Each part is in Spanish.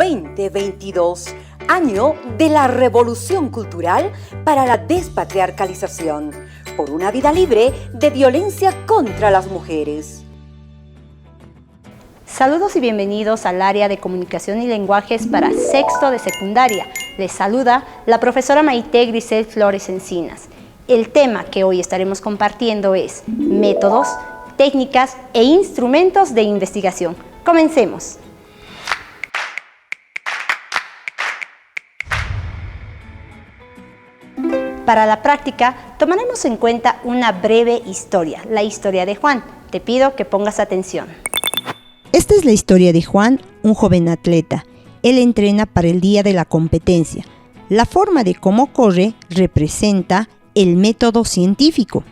2022, año de la revolución cultural para la despatriarcalización, por una vida libre de violencia contra las mujeres. Saludos y bienvenidos al área de comunicación y lenguajes para sexto de secundaria. Les saluda la profesora Maite Grisel Flores Encinas. El tema que hoy estaremos compartiendo es métodos, técnicas e instrumentos de investigación. Comencemos. Para la práctica, tomaremos en cuenta una breve historia, la historia de Juan. Te pido que pongas atención. Esta es la historia de Juan, un joven atleta. Él entrena para el día de la competencia. La forma de cómo corre representa el método científico.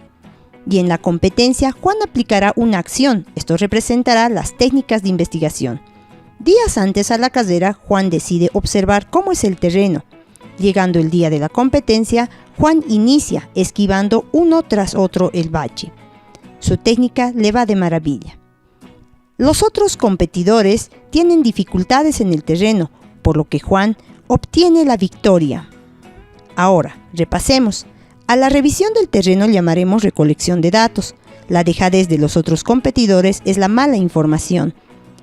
Y en la competencia, Juan aplicará una acción. Esto representará las técnicas de investigación. Días antes a la carrera, Juan decide observar cómo es el terreno. Llegando el día de la competencia, Juan inicia esquivando uno tras otro el bache. Su técnica le va de maravilla. Los otros competidores tienen dificultades en el terreno, por lo que Juan obtiene la victoria. Ahora, repasemos. A la revisión del terreno llamaremos recolección de datos. La dejadez de los otros competidores es la mala información.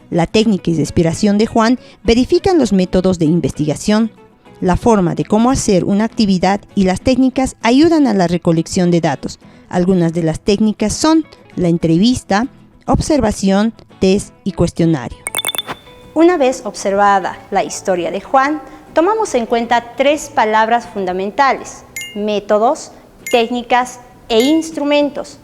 La técnica y inspiración de Juan verifican los métodos de investigación. La forma de cómo hacer una actividad y las técnicas ayudan a la recolección de datos. Algunas de las técnicas son la entrevista, observación, test y cuestionario. Una vez observada la historia de Juan, tomamos en cuenta tres palabras fundamentales: métodos, técnicas e instrumentos.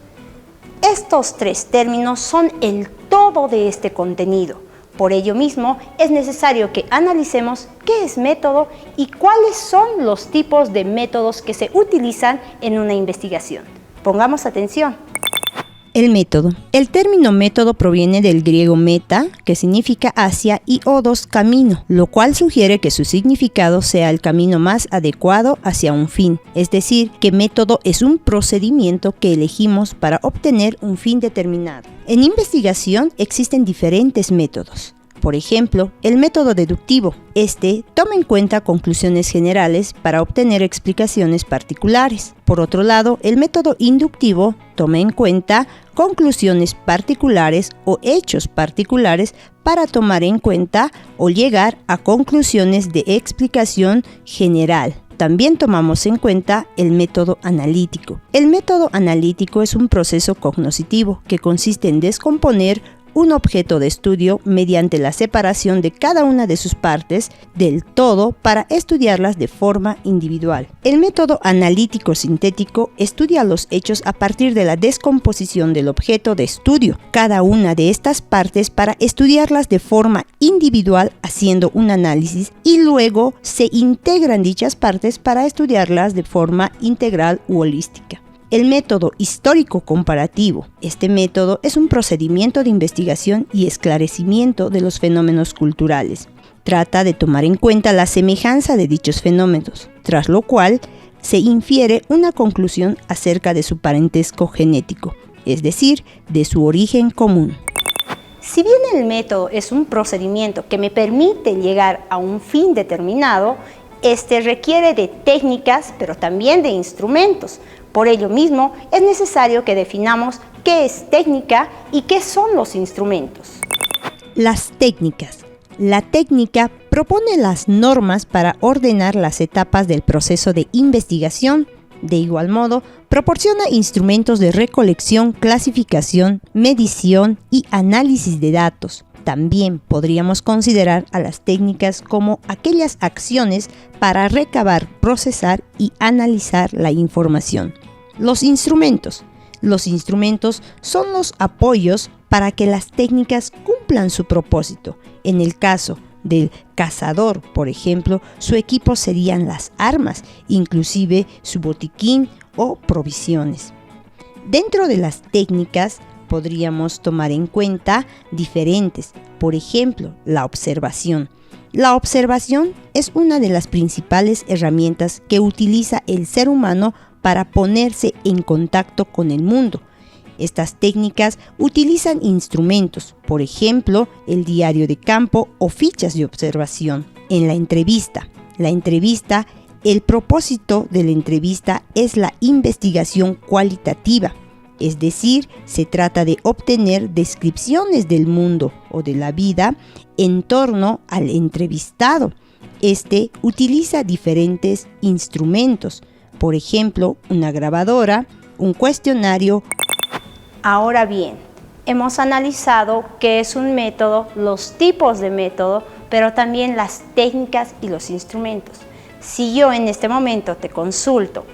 Estos tres términos son el todo de este contenido. Por ello mismo, es necesario que analicemos qué es método y cuáles son los tipos de métodos que se utilizan en una investigación. Pongamos atención. El método. El término método proviene del griego meta, que significa hacia, y odos, camino, lo cual sugiere que su significado sea el camino más adecuado hacia un fin. Es decir, que método es un procedimiento que elegimos para obtener un fin determinado. En investigación existen diferentes métodos. Por ejemplo, el método deductivo. Este toma en cuenta conclusiones generales para obtener explicaciones particulares. Por otro lado, el método inductivo toma en cuenta conclusiones particulares o hechos particulares para tomar en cuenta o llegar a conclusiones de explicación general. También tomamos en cuenta el método analítico. El método analítico es un proceso cognoscitivo que consiste en descomponer un objeto de estudio mediante la separación de cada una de sus partes del todo para estudiarlas de forma individual. El método analítico sintético estudia los hechos a partir de la descomposición del objeto de estudio, cada una de estas partes para estudiarlas de forma individual haciendo un análisis y luego se integran dichas partes para estudiarlas de forma integral u holística. El método histórico comparativo. Este método es un procedimiento de investigación y esclarecimiento de los fenómenos culturales. Trata de tomar en cuenta la semejanza de dichos fenómenos, tras lo cual se infiere una conclusión acerca de su parentesco genético, es decir, de su origen común. Si bien el método es un procedimiento que me permite llegar a un fin determinado, este requiere de técnicas, pero también de instrumentos. Por ello mismo, es necesario que definamos qué es técnica y qué son los instrumentos. Las técnicas. La técnica propone las normas para ordenar las etapas del proceso de investigación. De igual modo, proporciona instrumentos de recolección, clasificación, medición y análisis de datos. También podríamos considerar a las técnicas como aquellas acciones para recabar, procesar y analizar la información. Los instrumentos. Los instrumentos son los apoyos para que las técnicas cumplan su propósito. En el caso del cazador, por ejemplo, su equipo serían las armas, inclusive su botiquín o provisiones. Dentro de las técnicas, podríamos tomar en cuenta diferentes, por ejemplo, la observación. La observación es una de las principales herramientas que utiliza el ser humano para ponerse en contacto con el mundo. Estas técnicas utilizan instrumentos, por ejemplo, el diario de campo o fichas de observación. en la entrevista. El propósito de la entrevista es la investigación cualitativa, es decir, se trata de obtener descripciones del mundo o de la vida en torno al entrevistado. Este utiliza diferentes instrumentos, por ejemplo, una grabadora, un cuestionario. Ahora bien, hemos analizado qué es un método, los tipos de método, pero también las técnicas y los instrumentos. Si yo en este momento te consulto,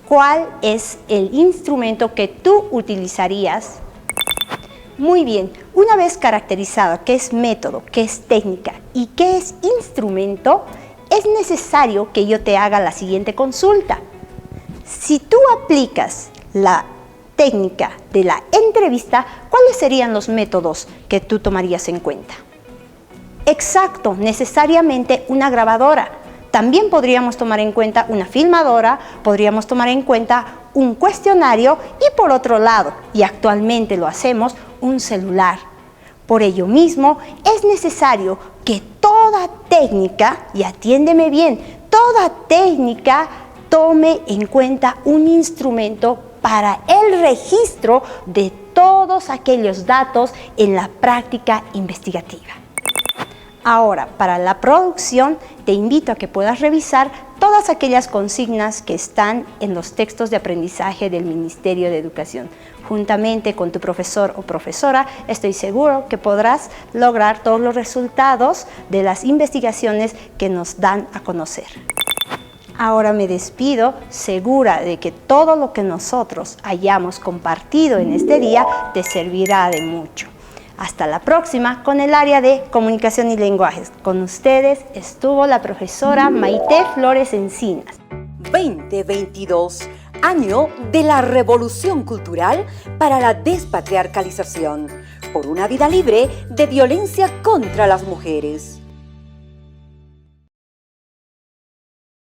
¿cuál es el instrumento que tú utilizarías? Muy bien, una vez caracterizado qué es método, qué es técnica y qué es instrumento, es necesario que yo te haga la siguiente consulta. Si tú aplicas la técnica de la entrevista, ¿cuáles serían los métodos que tú tomarías en cuenta? Exacto, necesariamente una grabadora. También podríamos tomar en cuenta una filmadora, podríamos tomar en cuenta un cuestionario y por otro lado, y actualmente lo hacemos, un celular. Por ello mismo, es necesario que toda técnica, y atiéndeme bien, toda técnica tome en cuenta un instrumento para el registro de todos aquellos datos en la práctica investigativa. Ahora, para la producción, te invito a que puedas revisar todas aquellas consignas que están en los textos de aprendizaje del Ministerio de Educación. Juntamente con tu profesor o profesora, estoy seguro que podrás lograr todos los resultados de las investigaciones que nos dan a conocer. Ahora me despido, segura de que todo lo que nosotros hayamos compartido en este día te servirá de mucho. Hasta la próxima con el área de Comunicación y Lenguajes. Con ustedes estuvo la profesora Maite Flores Encinas. 2022, año de la Revolución Cultural para la Despatriarcalización, por una vida libre de violencia contra las mujeres.